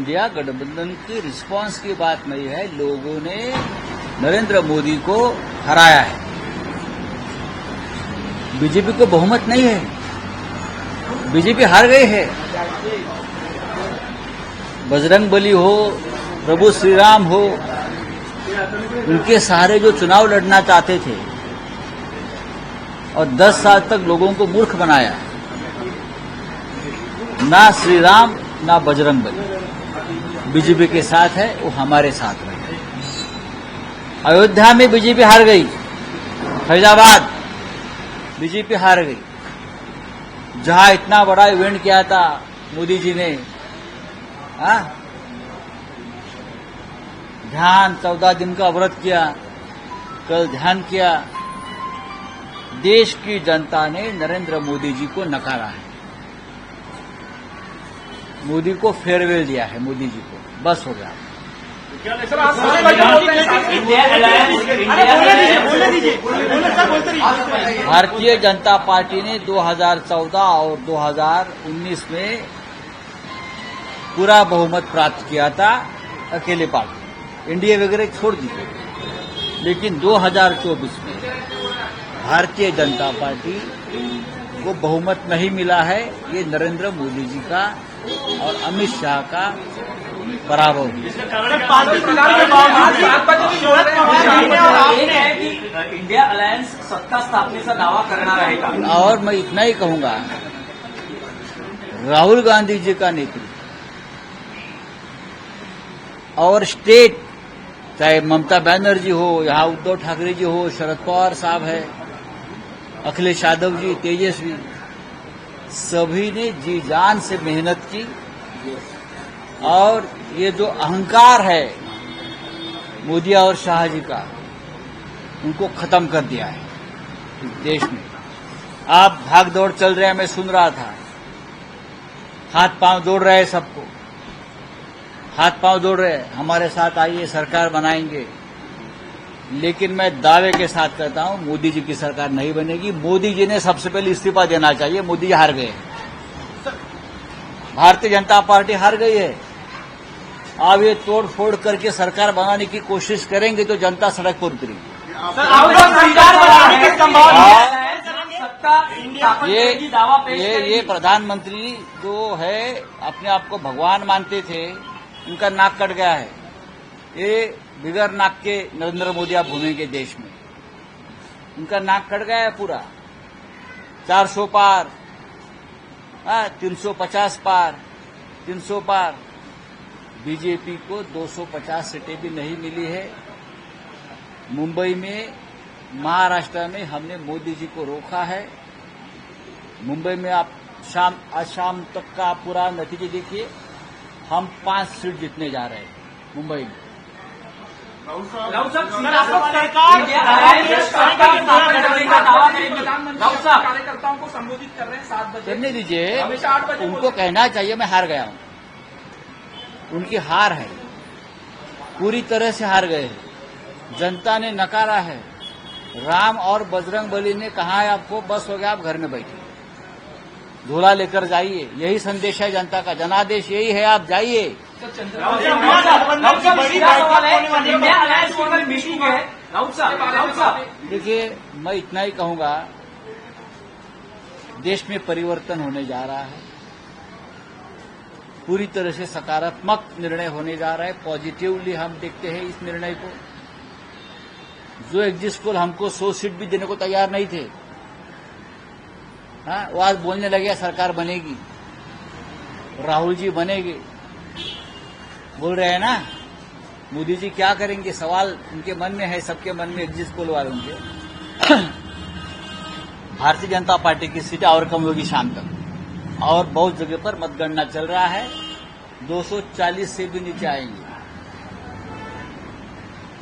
India गठबंधन की response की बात नहीं है। लोगों ने नरेंद्र मोदी को हराया है। बीजेपी को बहुमत नहीं है, बीजेपी हार गई है। बजरंगबली हो, प्रभु श्री राम हो, उनके सहारे जो चुनाव लड़ना चाहते थे और 10 साल तक लोगों को मूर्ख बनाया, ना श्री राम ना बजरंगबली बीजेपी के साथ है, वो हमारे साथ है। अयोध्या में बीजेपी हार गई, फैजाबाद बीजेपी हार गई। जहां इतना बड़ा इवेंट किया था मोदी जी ने, ध्यान 14 दिन का व्रत किया, कल ध्यान किया। देश की जनता ने नरेंद्र मोदी जी को नकारा है, मोदी को फेयरवेल दिया है, मोदी जी को बस हो गया। भारतीय जनता पार्टी ने 2014 और 2019 में पूरा बहुमत प्राप्त किया था, अकेले पार्टी एनडीए वगैरह छोड़ दी। लेकिन 2024 में भारतीय जनता पार्टी को बहुमत नहीं मिला है। ये नरेंद्र मोदी जी का और अमित शाह का बराबर इंडिया अलायंस सत्ता स्थापनेचा दावा करणार आहे का? और मैं इतना ही कहूंगा, राहुल गांधी जी का नेतृत्व और स्टेट, चाहे ममता बनर्जी हो, यहाँ उद्धव ठाकरे जी हो, शरद पवार साहब है, अखिलेश यादव जी, तेजस्वी, सभी ने जी जान से मेहनत की और ये जो अहंकार है मोदी और शाह जी का, उनको खत्म कर दिया है इस देश में। आप भाग दौड़ चल रहे हैं, मैं सुन रहा था, हाथ पांव जोड़ रहे हैं, सबको हाथ पांव जोड़ रहे हैं, हमारे साथ आइए सरकार बनाएंगे। लेकिन मैं दावे के साथ कहता हूं, मोदी जी की सरकार नहीं बनेगी। मोदी जी ने सबसे पहले इस्तीफा देना चाहिए। मोदी जी हार गए, भारतीय जनता पार्टी हार गई है। अब ये तोड़ फोड़ करके सरकार बनाने की कोशिश करेंगे तो जनता सड़क पर उतरेगी। ये प्रधानमंत्री जो है, अपने आप को भगवान मानते थे, उनका नाक कट गया है। ये बिगर नाक के नरेंद्र मोदी आप घूमेंगे देश में, उनका नाक कट गया है पूरा। 400 पार, 350 पार, 300 पार। बीजेपी को 250 सीटें भी नहीं मिली है। मुंबई में, महाराष्ट्र में हमने मोदी जी को रोका है। मुंबई में आप आज शाम तक का पूरा नतीजे देखिए, हम 5 सीट जीतने जा रहे हैं मुंबई में। कार्यकर्ताओं को संबोधित कर रहे हैं 7 बजे। करने दीजिए, उनको कहना चाहिए मैं हार गया हूं। उनकी हार है, पूरी तरह से हार गए हैं। जनता ने नकारा है। राम और बजरंगबली ने कहा है आपको, बस हो गया, आप घर में बैठिए, झोला लेकर जाइए। यही संदेश है जनता का, जनादेश यही है, आप जाइए। देखिए, मैं इतना ही कहूंगा, देश में परिवर्तन होने जा रहा है, पूरी तरह से सकारात्मक निर्णय होने जा रहा है। पॉजिटिवली हम देखते हैं इस निर्णय को। जो एग्जिट पोल हमको 100 सीट भी देने को तैयार नहीं थे, वो आज बोलने लगे सरकार बनेगी, राहुल जी बनेंगे, बोल रहे हैं ना। मोदी जी क्या करेंगे, सवाल उनके मन में है, सबके मन में, एग्जिट पोल वालों के। भारतीय जनता पार्टी की सीटें और कम होगी शाम तक, और बहुत जगह पर मतगणना चल रहा है, 240 से भी नीचे आएंगे।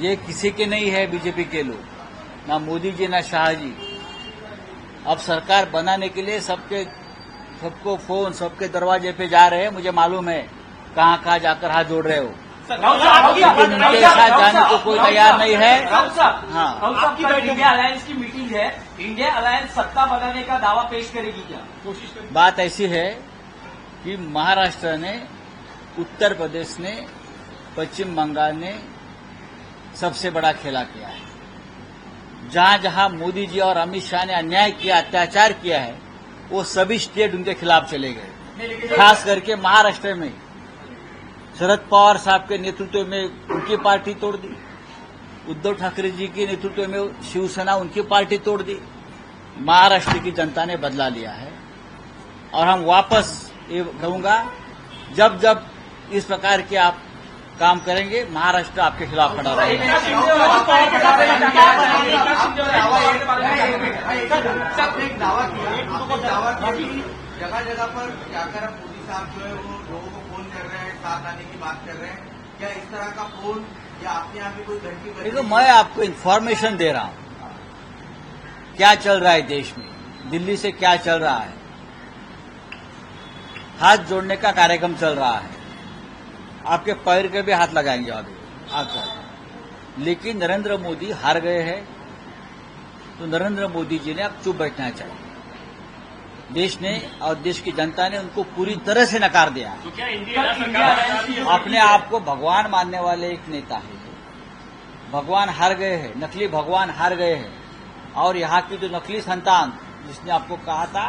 ये किसी के नहीं है, बीजेपी के लोग, ना मोदी जी ना शाह जी। अब सरकार बनाने के लिए सबको फोन, सबके दरवाजे पे जा रहे हैं। मुझे मालूम है कहां कहां जाकर हाथ जोड़ रहे हो, लेकिन उनके साथ जाने को कोई तैयार नहीं है। हाँ, आपकी इंडिया अलायंस की मीटिंग है, इंडिया अलायंस सत्ता बनाने का दावा पेश करेगी क्या? कोशिश करेगी। बात ऐसी है कि महाराष्ट्र ने उत्तर प्रदेश ने, पश्चिम बंगाल ने सबसे बड़ा खेला किया है। जहां जहां मोदी जी और अमित शाह ने अन्याय किया, अत्याचार किया है, वो सभी स्टेट उनके खिलाफ चले गए। खास करके महाराष्ट्र में शरद पवार साहब के नेतृत्व में उनकी पार्टी तोड़ दी, उद्धव ठाकरे जी के नेतृत्व में शिवसेना उनकी पार्टी तोड़ दी। महाराष्ट्र की जनता ने बदला लिया है और हम वापस ये कहूंगा, जब जब इस प्रकार के आप काम करेंगे, महाराष्ट्र आपके खिलाफ खड़ा रहेगा। जगह जगह पर जाकर अब मोदी साहब जो है वो लोगों को फोन कर रहे हैं, साथ आने की बात कर रहे हैं। क्या इस तरह का फोन या आपके यहाँ भी कोई घंटी बजी? देखो, मैं आपको इन्फॉर्मेशन दे रहा हूं क्या चल रहा है देश में, दिल्ली से क्या चल रहा है। हाथ जोड़ने का कार्यक्रम चल रहा है, आपके पैर के भी हाथ लगाएंगे अभी आप। लेकिन नरेंद्र मोदी हार गए हैं, तो नरेंद्र मोदी जी ने अब चुप बैठना चाहिए। देश ने और देश की जनता ने उनको पूरी तरह से नकार दिया। तो क्या इंडिया अपने आप को भगवान मानने वाले एक नेता है, भगवान हार गए हैं, नकली भगवान हार गए हैं, और यहाँ की जो नकली संतान जिसने आपको कहा था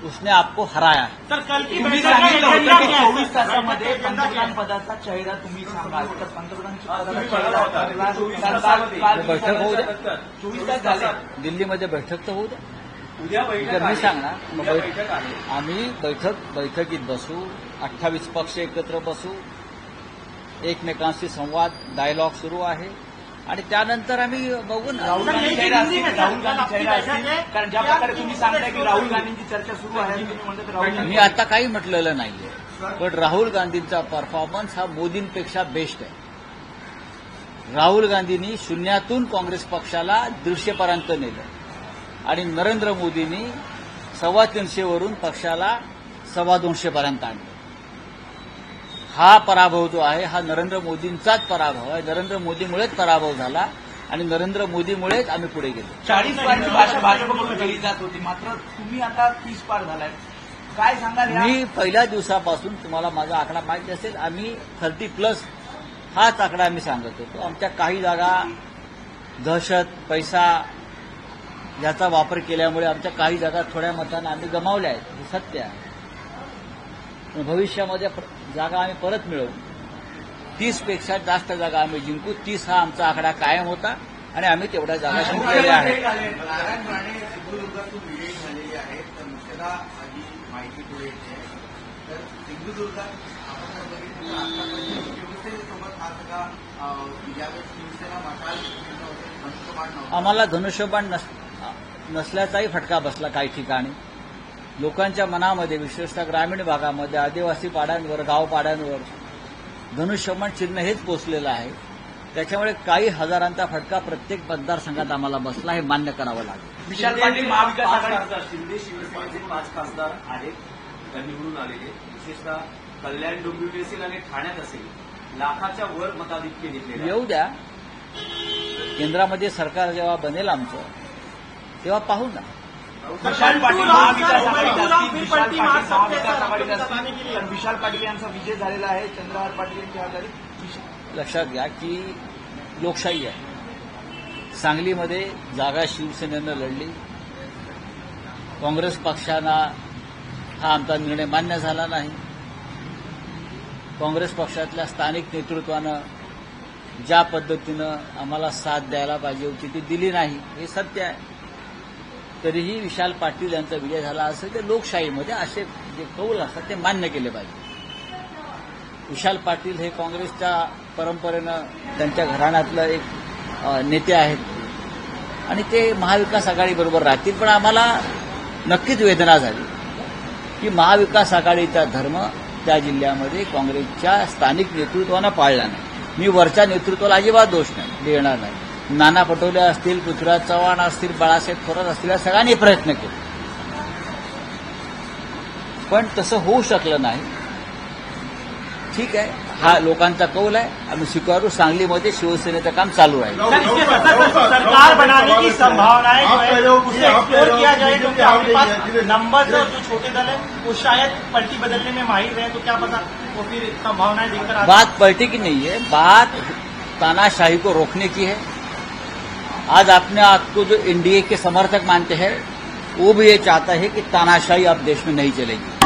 उसने आपको हराया है। सर, कल की तुम्ही सांगितलं होतं की 24 तासामध्ये पंतप्रधान पदाचा चेहरा तुम्ही सांगाल, तर पंतप्रधानची पदाचा चेहरा बैठक होऊ द्या, 24 तास झाले, दिल्लीमध्ये बैठक तर होऊ द्या। उद्या तर मी सांगणार, मग आम्ही बैठकीत बसू, 28 पक्ष एकत्र बसू, एकमेकांशी संवाद, डायलॉग सुरू आहे आणि त्यानंतर आम्ही बघू ना। राहुल गांधी चेहरा असतील, कारण ज्या प्रकारे तुम्ही सांगताय की राहुल गांधींची चर्चा सुरू आहे, तुम्ही म्हणता तर राहुल मी गांधी आता काही म्हटलेलं नाहीये, पण राहुल गांधींचा परफॉर्मन्स हा मोदींपेक्षा बेस्ट आहे। राहुल गांधींनी शून्यातून काँग्रेस पक्षाला 150 पर्यंत नेलं आणि नरेंद्र मोदींनी 350 वरून पक्षाला 225 पर्यंत आणलं। हा पराभव जो आहे हा नरेंद्र मोदींचाच पराभव आहे। नरेंद्र मोदीमुळेच पराभव झाला आणि नरेंद्र मोदीमुळेच आम्ही पुढे गेलो। 40 पारची भाषा भाजपकडून केली जात होती, मात्र तुम्ही आता 30 पार झालाय, काय सांगाल? मी पहिल्या दिवसापासून, तुम्हाला माझा आकडा माहिती असेल, आम्ही 30+ हाच आकडा आम्ही सांगत होतो। आमच्या काही जागा दहशत, पैसा याचा वापर केल्यामुळे आमच्या काही जागा थोड्या मतानं आम्ही गमावल्या आहेत, हे सत्य आहे। भविष्यामध्ये जागा आम्ही परत मिळवू, 30पेक्षा जास्त जागा आम्ही जिंकू। 30 हा आमचा आकडा कायम होता आणि आम्ही तेवढ्या जागा जिंकलेल्या आहेत। नारायण राणे सिंधुदुर्गातून विजयी झालेले आहेत, तर मुख्यतः आधी माहिती पुढे येते आहे। तर सिंधुदुर्गात आपण जर बघितलं तर आतापर्यंत शिवसेनेसोबत हा सगळा यावेळेस शिवसेना मशाल धनुष्यबाण नव्हता। आम्हाला धनुष्यबाण नसल्याचाही फटका बसला काही ठिकाणी। लोकांच्या मनामध्ये, विशेषतः ग्रामीण भागामध्ये, आदिवासी पाड्यांवर, गावपाड्यांवर धनुष्यबाण चिन्ह हेच पोचलेलं आहे। त्याच्यामुळे काही हजारांचा फटका प्रत्येक मतदारसंघात आम्हाला बसला, हे मान्य करावं लागेल। विशाल पाटील महाविकास आघाडी, शिंदे शिवसेनेचे 5 खासदार आहेत निवडून आलेले, विशेषतः कल्याण डोंबिवली असेल आणि ठाण्यात असेल, लाखाच्या वर मताधिक्य घेतलेले येऊ द्या, केंद्रामध्ये सरकार जेव्हा बनेल आमचं, तेव्हा पाहू ना। विशाल पाटील महाविकास आघाडीत असतील, विशाल पाटील महाविकास आघाडीत असतील, तर विशाल पाटील यांचा विजय झालेला आहे, चंद्रहार पाटील यांच्या आघाडीत। लक्षात घ्या की लोकशाही आहे। सांगलीमध्ये जागा शिवसेनेनं लढली, काँग्रेस पक्षाला हा आमचा निर्णय मान्य झाला नाही। काँग्रेस पक्षातल्या स्थानिक नेतृत्वानं ज्या पद्धतीनं आम्हाला साथ द्यायला पाहिजे होती ती दिली नाही, हे सत्य आहे। तरीही विशाल पाटील यांचा विजय झाला असेल तर लोकशाहीमध्ये असे जे कौल असतात ते मान्य केले पाहिजे। विशाल पाटील हे काँग्रेसच्या परंपरेनं त्यांच्या घराण्यातलं एक नेते आहेत आणि ते महाविकास आघाडीबरोबर राहतील। पण आम्हाला नक्कीच वेदना झाली की महाविकास आघाडीचा धर्म त्या जिल्ह्यामध्ये काँग्रेसच्या स्थानिक नेतृत्वानं पाळला नाही। मी वरच्या नेतृत्वाला अजिबात दोष नाही देणार नाही। नाना पटोले असतील, पृथ्वीराज चव्हाण असतील, बाळासाहेब थोरात असतील, या सगळ्यांनी प्रयत्न केले, पण तसं होऊ शकलं नाही। ठीक आहे, हा लोकांचा कौल आहे, आम्ही स्वीकारू। सांगलीमध्ये शिवसेनेचं काम चालू आहे। सरकार बनाने की संभावनाएं जो है उसे एक्सप्लोर किया जाए, क्योंकि आपके पास नंबर जो छोटे दल है वो शायद पलटी बदलने में माहिर है, तो क्या पता वो फिर संभावनाएं दिखकर आ बात पार्टी की नहीं है, बात तानाशाही को रोकने की है। आज अपने आपको जो एनडीए के समर्थक मानते हैं, वो भी ये चाहता है कि तानाशाही अब देश में नहीं चलेगी।